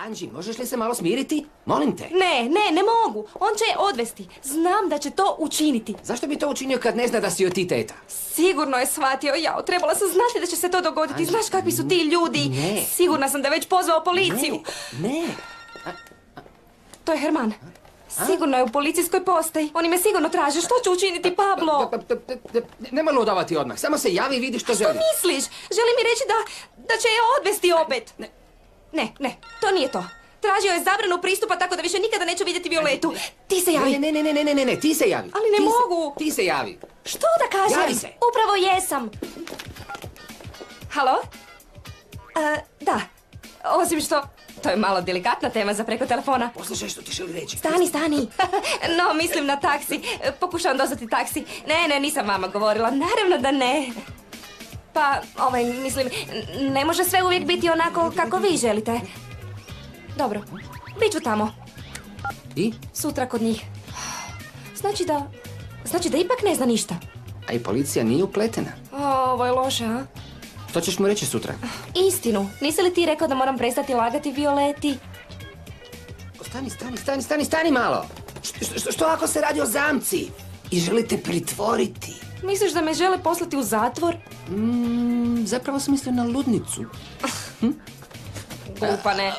Anđi, možeš li se malo smiriti? Molim te. Ne mogu. On će je odvesti. Znam da će to učiniti. Zašto bi to učinio kad ne zna da si joj ti teta? Sigurno je shvatio. Jao, trebala sam znati da će se to dogoditi. Anđi, Znaš kakvi su ti ljudi. Ne. Sigurna sam da je već pozvao policiju. Ne. To je Herman. Sigurno je u policijskoj postaji. Oni me sigurno traže. Što će učiniti Pablo? Nema ludovati odmah. Samo se javi i vidi što Što želi. misliš? Želi mi reći da će je odvesti opet. Ne, to nije to. Tražio je zabranu pristupa tako da više nikada neću vidjeti Violetu. Ti se javi. Ne, ti se javi. Ali ne mogu. Ti se javi. Što da kažem? Javi se. Upravo jesam. Halo? Da. Osim što, to je malo delikatna tema za preko telefona. Poslušaj što ti želi reći. Stani. No, mislim na taksi. Pokušavam dozvati taksi. Ne, nisam vama govorila. Naravno da ne. Pa, mislim, ne može sve uvijek biti onako kako vi želite. Dobro, bit ću tamo. I? Sutra kod njih. Znači da ipak ne zna ništa. A i policija nije upletena. Ovo je loše, a? Što ćeš mu reći sutra? Istinu. Nisi li ti rekao da moram prestati lagati Violeti? Stani malo. Što ako se radi o zamci? I želite pritvoriti? Misliš da me žele poslati u zatvor? Zapravo sam mislio na ludnicu. Glupane.